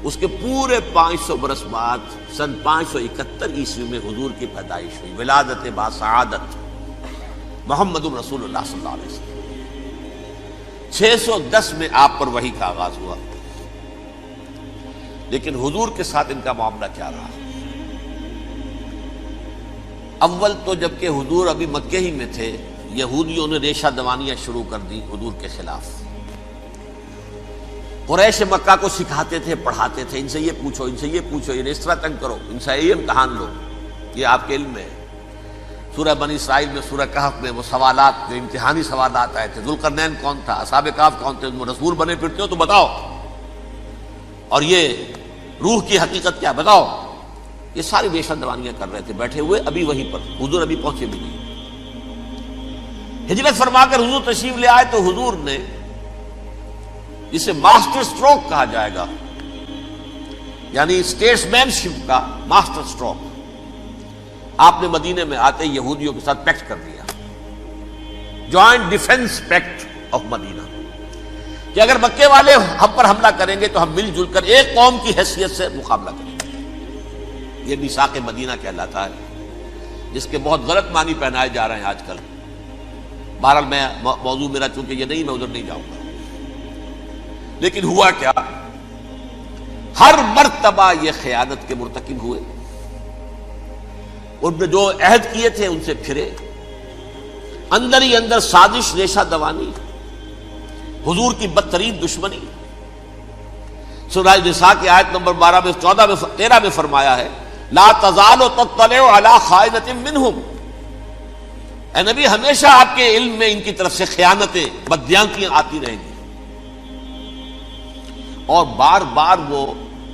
اس کے پورے 500 برس بعد سن 571 عیسوی میں حضور کی پیدائش ہوئی، ولادت با سعادت محمد رسول اللہ صلی اللہ علیہ وسلم۔ 610 میں آپ پر وحی کا آغاز ہوا، لیکن حضور کے ساتھ ان کا معاملہ کیا رہا؟ اول تو جبکہ حضور ابھی مکے ہی میں تھے، یہودیوں نے ریشہ دوانیاں شروع کر دی حضور کے خلاف۔ قریش مکہ کو سکھاتے تھے، پڑھاتے تھے، ان سے یہ پوچھو، ان سے یہ پوچھو، یہ اس طرح تنگ کرو، ان سے یہ امتحان لو، یہ آپ کے علم میں ہے۔ سورہ بنی اسرائیل میں، سورہ کہف میں وہ سوالات، جو امتحانی سوالات آئے تھے، ذوالقرنین کون تھا، اصحاب کہف کون تھے، تم رسول بنے پھرتے ہو تو بتاؤ، اور یہ روح کی حقیقت کیا بتاؤ۔ یہ ساری ریشہ دوانیاں کر رہے تھے بیٹھے ہوئے، ابھی وہیں پر حضور ابھی پہنچے بھی نہیں۔ ہجرت فرما کر حضور تشریف لے آئے تو حضور نے، جسے ماسٹر سٹروک کہا جائے گا، یعنی اسٹیٹس مین شپ کا ماسٹر سٹروک، آپ نے مدینے میں آتے یہودیوں کے ساتھ پیکٹ کر دیا، جوائنٹ ڈیفنس پیکٹ آف مدینہ، کہ اگر مکے والے ہم پر حملہ کریں گے تو ہم مل جل کر ایک قوم کی حیثیت سے مقابلہ کریں گے۔ یہ میثاق مدینہ کہلاتا ہے، جس کے بہت غلط معنی پہنائے جا رہے ہیں آج کل۔ بہرحال میں موضوع میرا چونکہ یہ نہیں، میں ادھر نہیں جاؤں گا۔ لیکن ہوا کیا؟ ہر مرتبہ یہ خیانت کے مرتکب ہوئے، ان نے جو عہد کیے تھے ان سے پھرے، اندر ہی اندر سازش، ریشہ دوانی، حضور کی بدترین دشمنی۔ سورہ نساء کی آیت نمبر 12 میں، 14 میں، 13 میں فرمایا ہے، لا تزال تطلع علی خائنۃ منہم، اے نبی ہمیشہ آپ کے علم میں ان کی طرف سے خیانتیں، بددیانتیاں آتی رہیں گی۔ اور بار بار وہ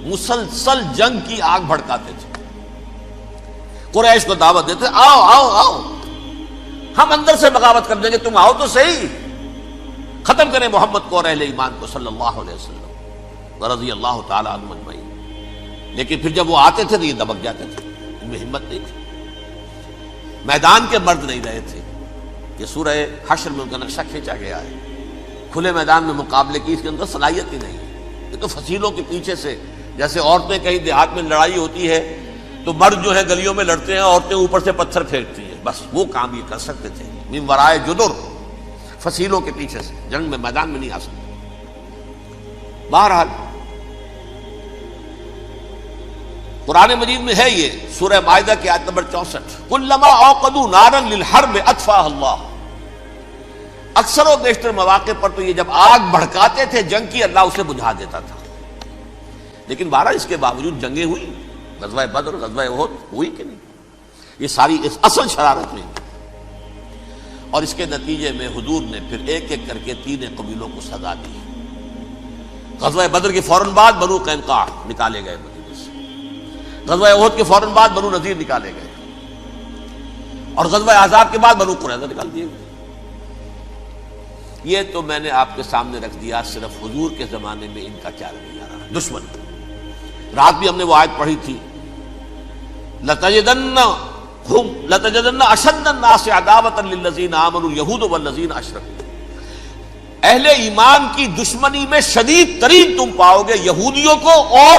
مسلسل جنگ کی آگ بھڑکاتے تھے، قریش کو دعوت دیتے، آؤ آؤ آؤ، ہم اندر سے بغاوت کر دیں گے، تم آؤ تو صحیح، ختم کریں محمد کو اور اہل ایمان کو صلی اللہ علیہ وسلم رضی اللہ تعالی عنہم اجمعین۔ لیکن پھر جب وہ آتے تھے تو یہ دبک جاتے تھے، ان میں ہمت نہیں تھی، میدان کے مرد نہیں رہے تھے۔ یہ سورہ حشر میں ان کا نقشہ کھینچا گیا ہے، کھلے میدان میں مقابلے کی اس کے اندر صلاحیت ہی نہیں ہے۔ یہ تو فصیلوں کے پیچھے سے، جیسے عورتیں کہیں دیہات میں لڑائی ہوتی ہے تو مرد جو ہے گلیوں میں لڑتے ہیں، عورتیں اوپر سے پتھر پھینکتی ہیں، بس وہ کام یہ کر سکتے تھے، من ورائے جدر، فصیلوں کے پیچھے سے، جنگ میں میدان میں نہیں آ سکتے۔ بہرحال قرآن مجید میں ہے یہ، سورہ مائدہ کی آیت نمبر 64، کلما اوقدوا نارا للحرب اطفاها اللہ۔ اکثر و بیشتر مواقع پر تو یہ جب آگ بھڑکاتے تھے جنگ کی، اللہ اسے بجھا دیتا تھا۔ لیکن بہرحال اس کے باوجود جنگیں ہوئی، غزوہ بدر، غزوہ احد ہوئی کہ نہیں؟ یہ ساری اس اصل شرارت میں، اور اس کے نتیجے میں حضور نے پھر ایک ایک کر کے 3 قبیلوں کو سزا دی۔ غزوہ بدر کے فوراً بعد بنو قینقاع نکالے گئے مدینے سے، غزوہ احد کے فوراً بعد بنو نذیر نکالے گئے، اور غزوہ احزاب کے بعد بنو قریظہ نکال دیے گئے۔ یہ تو میں نے آپ کے سامنے رکھ دیا صرف حضور کے زمانے میں ان کا کیا رویہ رہا، دشمن۔ رات بھی ہم نے وہ آیت پڑھی تھی، لَتَجِدَنَّ أَشَدَّ النَّاسِ عَدَاوَةً لِلَّذِينَ آمَنُوا الْيَهُودُ وَالَّذِينَ أَشْرَكُوا، اہل ایمان کی دشمنی میں شدید ترین تم پاؤ گے یہودیوں کو اور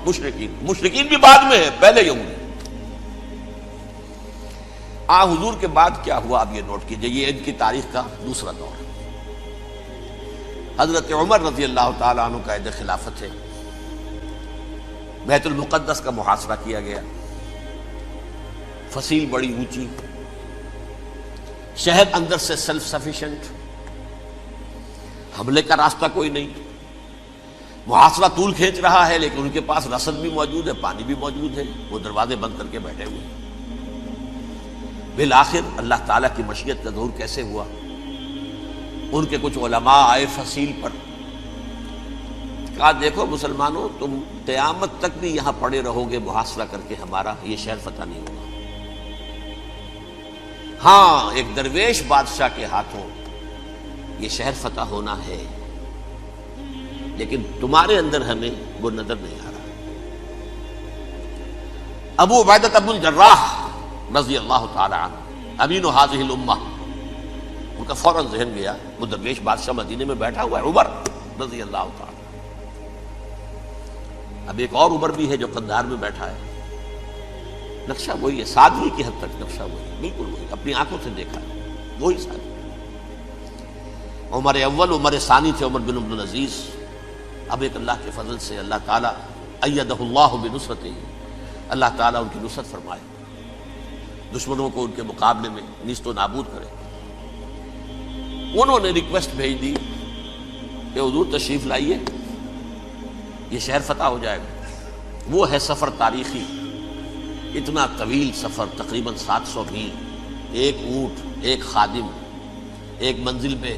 مشرکین۔ مشرکین بھی بعد میں ہے، پہلے یہودی۔ حضور کے بعد کیا ہوا اب یہ نوٹ کیجئے، یہ ان کی تاریخ کا دوسرا دور ہے۔ حضرت عمر رضی اللہ تعالیٰ عنہ کا عہد خلافت ہے، بیت المقدس کا محاصرہ کیا گیا، فصیل بڑی اونچی، شہر اندر سے سیلف سفیشینٹ، حملے کا راستہ کوئی نہیں، محاصرہ طول کھینچ رہا ہے، لیکن ان کے پاس رسد بھی موجود ہے، پانی بھی موجود ہے، وہ دروازے بند کر کے بیٹھے ہوئے ہیں۔ بالآخر اللہ تعالیٰ کی مشیت کا ظہور کیسے ہوا؟ ان کے کچھ علماء آئے فصیل پر، کہا دیکھو مسلمانوں، تم قیامت تک بھی یہاں پڑے رہو گے محاصرہ کر کے، ہمارا یہ شہر فتح نہیں ہوگا۔ ہاں ایک درویش بادشاہ کے ہاتھوں یہ شہر فتح ہونا ہے، لیکن تمہارے اندر ہمیں وہ نظر نہیں آ رہا۔ ابو عبیدہ بن الجراح رضی اللہ تعالی عنہ، امین هذه الامہ، ان کا فوراً ذہن گیا، وہ درویش بادشاہ مدینے میں بیٹھا ہوا ہے، عمر رضی اللہ تعالی، اب ایک اور عمر بھی ہے جو قندھار میں بیٹھا ہے، نقشہ وہی ہے، سادگی کی حد تک نقشہ وہی ہے، بالکل وہی، اپنی آنکھوں سے دیکھا ہے وہی سادگی۔ عمر اول عمر ثانی تھے عمر بن عبد العزیز، اب ایک اللہ کے فضل سے اللہ تعالیٰ ایدہ اللہ بنصرتہ، اللہ تعالیٰ ان کی نصرت فرمائے، دشمنوں کو ان کے مقابلے میں نیست و نابود کرے۔ انہوں نے ریکویسٹ بھیج دی کہ حضور تشریف لائیے، یہ شہر فتح ہو جائے گا۔ وہ ہے سفر تاریخی، اتنا طویل سفر، تقریباً 700 میل، ایک اونٹ، ایک خادم، ایک منزل پہ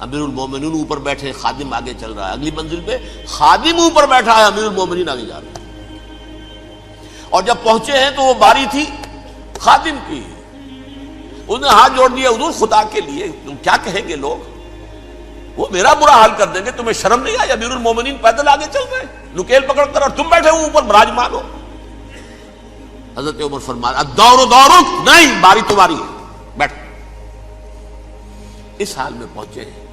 امیر المومنین اوپر بیٹھے، خادم آگے چل رہا ہے، اگلی منزل پہ خادم اوپر بیٹھا ہے، امیر المومنین آگے جا رہے ہیں۔ اور جب پہنچے ہیں تو وہ باری تھی خادم کی، اس نے ہاتھ جوڑ دیا، حضور خدا کے لیے تم کیا کہیں گے لوگ، وہ میرا برا حال کر دیں گے، تمہیں شرم نہیں آئی؟ امیر المومنین پیدل آگے چل رہے ہیں نکیل پکڑ کر، اور تم بیٹھے ہو اوپر براجمان ہو۔ حضرت عمر فرمایا الدور دورک، نہیں باری تمہاری ہے، بیٹھ۔ اس حال میں پہنچے ہیں،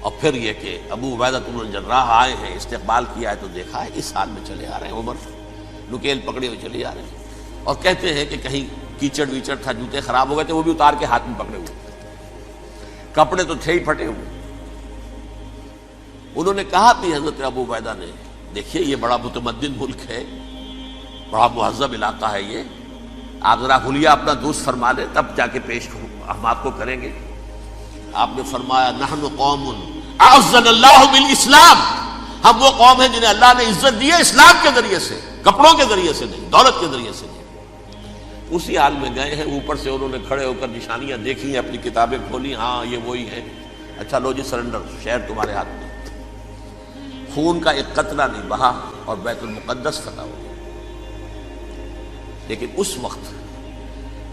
اور پھر یہ کہ ابو عبیدہ بن الجراح آئے ہیں، استقبال کیا ہے تو دیکھا ہے، اس حال میں چلے آ رہے ہیں عمر، نکیل پکڑے ہوئے چلے آ رہے ہیں، اور کہتے ہیں کہ کہیں کیچڑ ویچڑ تھا، جوتے خراب ہو گئے تھے، وہ بھی اتار کے ہاتھ میں پکڑے ہوئے، کپڑے تو تھے ہی پھٹے ہوئے۔ انہوں نے کہا بھی حضرت ابو عبیدہ نے، دیکھیے یہ بڑا متمدن ملک ہے، بڑا مہذب علاقہ ہے یہ، آپ ذرا حلیہ اپنا دوست فرما لیں تب جا کے پیش ہم آپ کو کریں گے۔ آپ نے فرمایا نحن قوم اعزنا اللہ بالاسلام، ہم وہ قوم ہیں جنہیں اللہ نے عزت دی ہے اسلام کے ذریعے سے، کپڑوں کے ذریعے سے نہیں، دولت کے ذریعے سے نہیں۔ اسی حال میں گئے ہیں، اوپر سے انہوں نے کھڑے ہو کر نشانیاں دیکھی ہیں، اپنی کتابیں کھولی، ہاں یہ وہی ہے، اچھا لو جی سرنڈر، شہر تمہارے ہاتھ میں۔ خون کا ایک قطرہ نہیں بہا اور بیت المقدس فتح ہو گیا۔ لیکن اس وقت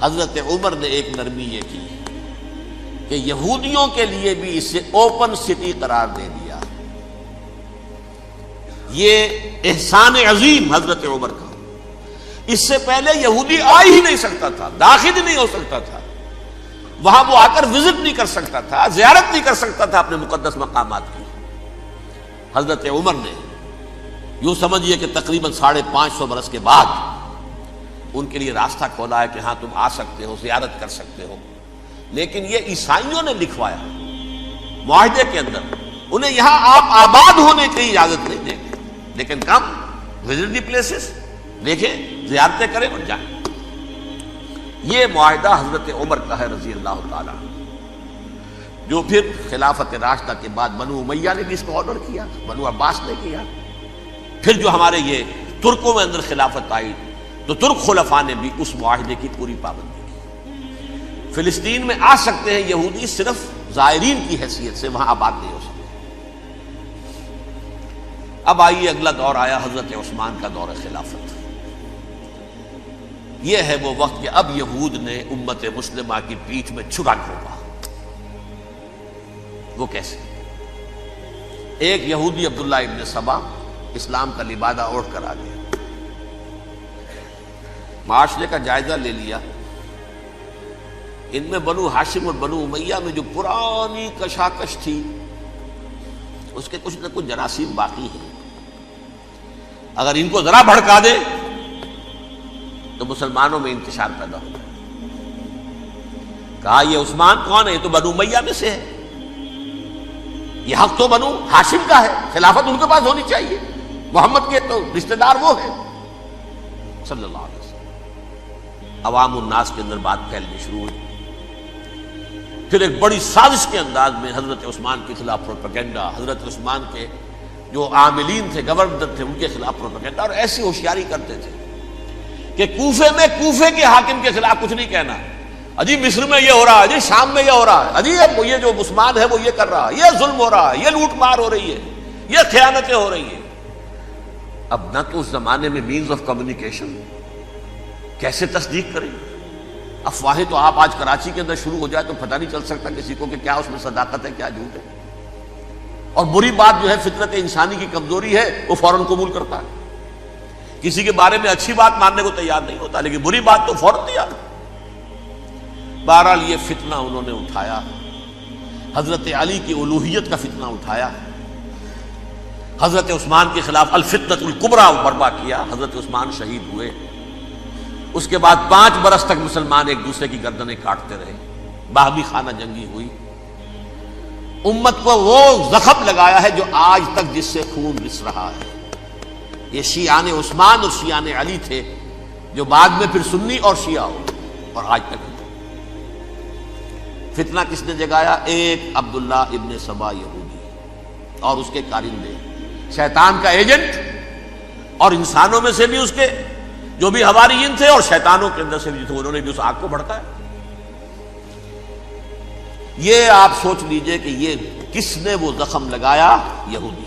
حضرت عمر نے ایک نرمی یہ کی کہ یہودیوں کے لیے بھی اسے اوپن سٹی قرار دے دیا۔ یہ احسان عظیم حضرت عمر کا، اس سے پہلے یہودی آ ہی نہیں سکتا تھا، داخل ہی نہیں ہو سکتا تھا، وہاں وہ آ کر وزٹ نہیں کر سکتا تھا، زیارت نہیں کر سکتا تھا اپنے مقدس مقامات کی۔ حضرت عمر نے یوں سمجھیے کہ تقریباً 550 برس کے بعد ان کے لیے راستہ کھولا ہے کہ ہاں تم آ سکتے ہو، زیارت کر سکتے ہو۔ لیکن یہ عیسائیوں نے لکھوایا معاہدے کے اندر، انہیں یہاں آپ آباد ہونے کی اجازت نہیں دیں گے، لیکن کم وزٹ دی پلیسز، دیکھیں زیارتیں کریں اور جائیں۔ یہ معاہدہ حضرت عمر کا ہے رضی اللہ تعالیٰ، جو پھر خلافت راشدہ کے بعد بنو امیہ نے بھی اس کو آنر کیا، بنو عباس نے کیا، پھر جو ہمارے یہ ترکوں میں اندر خلافت آئی تو ترک خلفاء نے بھی اس معاہدے کی پوری پابندی کی۔ فلسطین میں آ سکتے ہیں یہودی، صرف زائرین کی حیثیت سے، وہاں آباد نہیں ہو سکتے۔ اب آئیے اگلا دور آیا حضرت عثمان کا دور خلافت۔ یہ ہے وہ وقت کہ اب یہود نے امت مسلمہ کی پیٹھ میں چھرا گھونپا۔ وہ کیسے؟ ایک یہودی عبداللہ ابن سبا اسلام کا لبادہ اوڑھ کر آ گیا، معاشرے کا جائزہ لے لیا، ان میں بنو ہاشم اور بنو امیہ میں جو پرانی کشاکش تھی اس کے کچھ نہ کچھ جراثیم باقی ہیں، اگر ان کو ذرا بھڑکا دے تو مسلمانوں میں انتشار پیدا ہوگا۔ کہا یہ عثمان کون ہے؟ یہ تو بنو امیہ میں سے ہے، یہ حق تو بنو ہاشم کا ہے، خلافت ان کے پاس ہونی چاہیے، محمد کے تو رشتہ دار وہ ہے صلی اللہ علیہ وسلم۔ عوام الناس کے اندر بات پھیلنی شروع ہوئی، پھر ایک بڑی سازش کے انداز میں حضرت عثمان کے خلاف پروپیگنڈا، حضرت عثمان کے جو عاملین تھے، گورنر تھے، ان کے خلاف پروپیگنڈا، اور ایسی ہوشیاری کرتے تھے کہ کوفے میں کوفے کے حاکم کے خلاف کچھ نہیں کہنا، اجی مصر میں یہ ہو رہا ہے، اجی شام میں یہ ہو رہا ہے، اجی یہ جو عثمان ہے وہ یہ کر رہا ہے، یہ ظلم ہو رہا ہے، یہ لوٹ مار ہو رہی ہے، یہ خیانتیں ہو رہی ہیں۔ اب نہ تو اس زمانے میں مینز آف کمیونیکیشن، کیسے تصدیق کریں؟ افواہیں تو آپ آج کراچی کے اندر شروع ہو جائے تو پتہ نہیں چل سکتا کسی کو کہ کیا اس میں صداقت ہے، کیا جھوٹ ہے، اور بری بات جو ہے فطرت انسانی کی کمزوری ہے وہ فوراً قبول کرتا ہے، کسی کے بارے میں اچھی بات ماننے کو تیار نہیں ہوتا، لیکن بری بات تو فوراً تیار۔ بہرحال یہ فتنہ انہوں نے اٹھایا، حضرت علی کی الوہیت کا فتنہ اٹھایا، حضرت عثمان کے خلاف الفتنۃ الکبریٰ برپا کیا، حضرت عثمان شہید ہوئے۔ اس کے بعد 5 برس تک مسلمان ایک دوسرے کی گردنیں کاٹتے رہے، باہمی خانہ جنگی ہوئی۔ امت کو وہ زخم لگایا ہے جو آج تک جس سے خون رس رہا ہے۔ یہ شیعان عثمان اور شیعان علی تھے جو بعد میں پھر سنی اور شیعہ ہو، اور آج تک فتنہ کس نے جگایا؟ ایک عبداللہ ابن سبا یہودی اور اس کے کارندے، شیطان کا ایجنٹ، اور انسانوں میں سے بھی اس کے جو بھی حواریین تھے اور شیطانوں کے اندر سے بھی تھے، انہوں نے بھی اس آگ کو بھڑکایا۔ یہ آپ سوچ لیجئے کہ یہ کس نے وہ زخم لگایا؟ یہودی۔